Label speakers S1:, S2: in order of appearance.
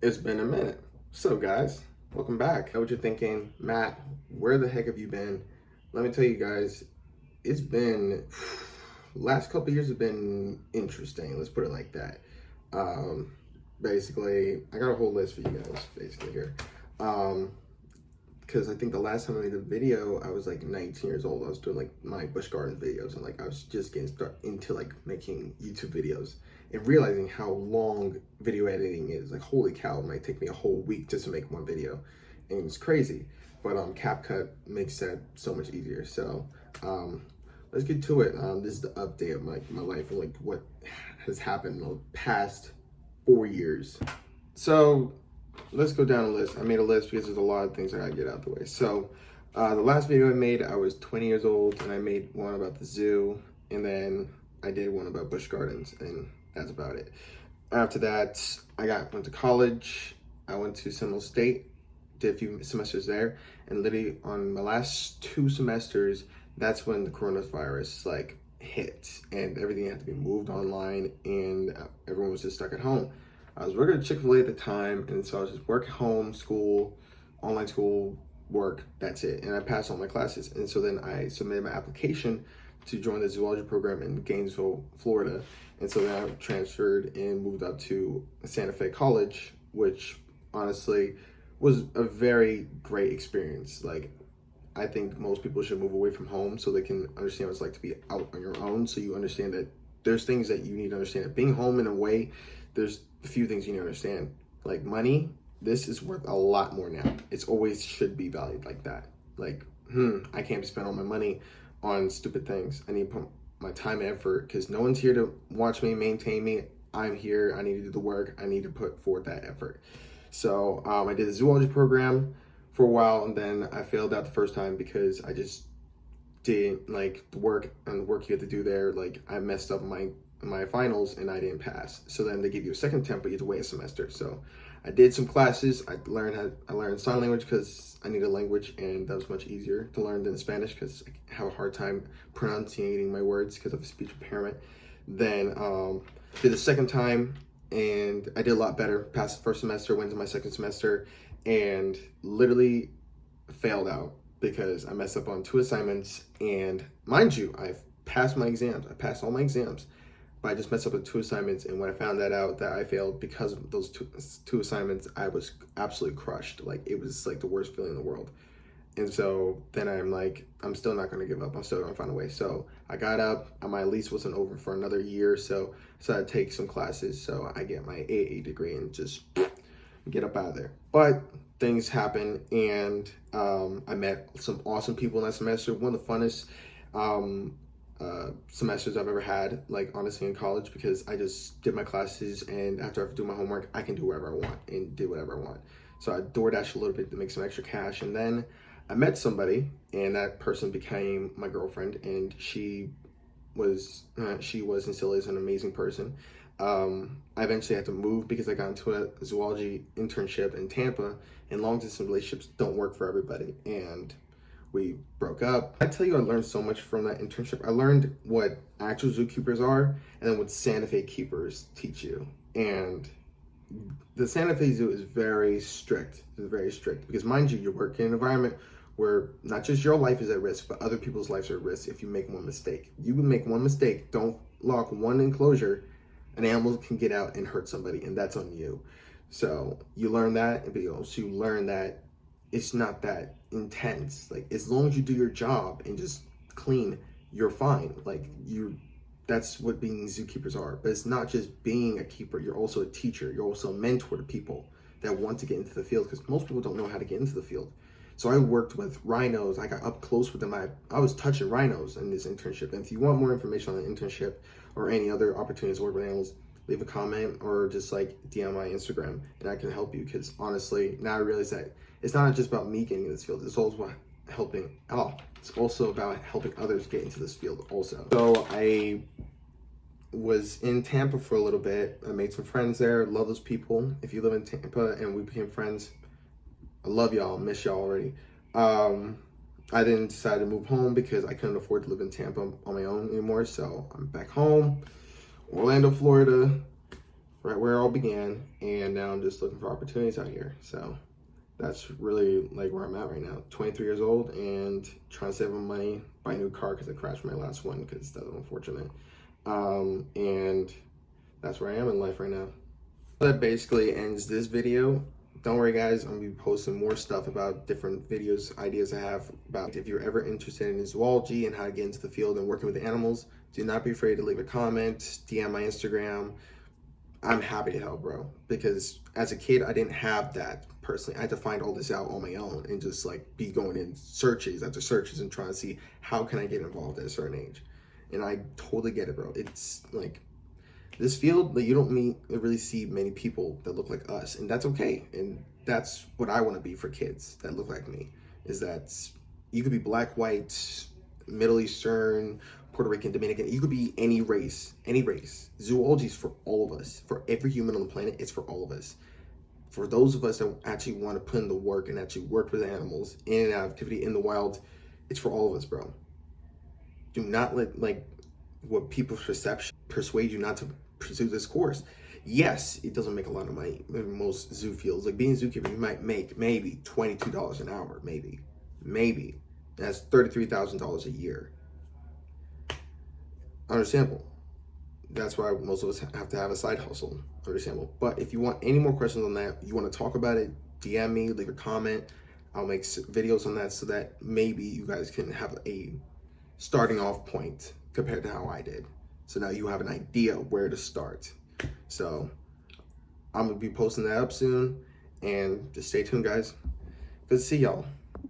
S1: It's been a minute. So, guys, welcome back. I know what you're thinking, Matt, where the heck have you been? Let me tell you guys, it's been, last couple years have been interesting. Let's put it like that. Um, Basically, I got a whole list for you guys, basically, here. Because I think the last time I made a video, I was like 19 years old. I was doing like my Busch Gardens videos, and like I was just getting started into like making YouTube videos and realizing how long video editing is. Like, holy cow, it might take me a whole week just to make one video, and it's crazy. But CapCut makes that so much easier. So let's get to it. This is the update of my life and like what has happened in the past 4 years. So let's go down a list. I made a list because there's a lot of things I gotta get out the way. So the last video I made, I was 20 years old, and I made one about the zoo, and then I did one about Busch Gardens, and that's about it. After that, went to college. I went to Seminole State, did a few semesters there, and literally on my last 2 semesters, that's when the coronavirus like hit, and everything had to be moved online, and everyone was just stuck at home. I was working at Chick-fil-A at the time, and so I was just work, home, school, online school, work, that's it. And I passed all my classes. And so then I submitted my application to join the zoology program in Gainesville, Florida. And so then I transferred and moved up to Santa Fe College, which honestly was a very great experience. Like, I think most people should move away from home so they can understand what it's like to be out on your own. So you understand that there's things that you need to understand. Being home in a way, there's a few things you need to understand. Like money, this is worth a lot more now. It's always should be valued like that. Like, I can't spend all my money on stupid things. I need to put my time and effort because no one's here to watch me, maintain me. I'm here. I need to do the work. I need to put forth that effort. So I did the zoology program for a while, and then I failed out the first time because I just didn't like the work and the work you have to do there. Like, I messed up my finals and I didn't pass. So then they give you a second attempt, but you have to wait a semester. So I did some classes. I learned sign language because I need a language, and that was much easier to learn than Spanish because I have a hard time pronunciating my words because of speech impairment. Then did the second time, and I did a lot better. Passed the first semester, went to my second semester, and literally failed out because I messed up on 2 assignments. And mind you, I've passed my exams. I passed all my exams, but I just messed up with 2 assignments. And when I found that out that I failed because of those two assignments, I was absolutely crushed. Like, it was like the worst feeling in the world. And so then I'm like, I'm still not going to give up. I'm still going to find a way. So I got up. My lease wasn't over for another year. So I take some classes. So I get my AA degree and just get up out of there. But things happen, and I met some awesome people in that semester. One of the funnest semesters I've ever had, like, honestly, in college, because I just did my classes, and after I do my homework, I can do whatever I want and do whatever I want. So I DoorDash a little bit to make some extra cash, and then I met somebody, and that person became my girlfriend, and she was and still is an amazing person. I eventually had to move because I got into a zoology internship in Tampa, and long distance relationships don't work for everybody, and we broke up. I tell you, I learned so much from that internship. I learned what actual zookeepers are, and then what Santa Fe keepers teach you. And the Santa Fe Zoo is very strict. It's very strict because, mind you, you're working in an environment where not just your life is at risk, but other people's lives are at risk if you make one mistake. You would make one mistake, don't lock one enclosure, an animal can get out and hurt somebody, and that's on you. So you learn that, but you also learn that it's not that intense. Like, as long as you do your job and just clean, you're fine. Like, that's what being zookeepers are. But it's not just being a keeper. You're also a teacher. You're also a mentor to people that want to get into the field, because most people don't know how to get into the field. So I worked with rhinos. I got up close with them. I was touching rhinos in this internship. And if you want more information on the internship or any other opportunities to work with animals, leave a comment or just like DM my Instagram, and I can help you. Because honestly, now I realize that it's not just about me getting in this field. It's also about it's also about helping others get into this field also. So I was in Tampa for a little bit. I made some friends there. Love those people. If you live in Tampa and we became friends, I love y'all. Miss y'all already. I then decided to move home because I couldn't afford to live in Tampa on my own anymore. So I'm back home, Orlando, Florida. right where it all began, and now I'm just looking for opportunities out here. So that's really like where I'm at right now. 23 years old and trying to save my money, buy a new car because I crashed my last one because that was unfortunate. And that's where I am in life right now. That basically ends this video. Don't worry guys, I'm gonna be posting more stuff about different videos, ideas I have about. If you're ever interested in zoology and how to get into the field and working with animals, do not be afraid to leave a comment, DM my Instagram. I'm happy to help, bro, because as a kid I didn't have that personally. I had to find all this out on my own and just like be going in searches after searches and trying to see how can I get involved at a certain age. And I totally get it, bro. It's like this field, like, you don't really see many people that look like us, and that's okay. And that's what I want to be for kids that look like me, is that you could be black, white, Middle Eastern, Puerto Rican, Dominican. You could be any race, any race. Zoology is for all of us. For every human on the planet, it's for all of us. For those of us that actually want to put in the work and actually work with animals in and out of activity in the wild, it's for all of us, bro. Do not let like what people's perception persuade you not to pursue this course. Yes, it doesn't make a lot of money in most zoo fields. Like being a zookeeper, you might make maybe $22 an hour, maybe. That's $33,000 a year. Understandable. That's why most of us have to have a side hustle. Understandable. But if you want any more questions on that, you want to talk about it, DM me, leave a comment. I'll make videos on that so that maybe you guys can have a starting off point compared to how I did. So now you have an idea where to start. So I'm gonna be posting that up soon, and just stay tuned, guys. Good to see y'all.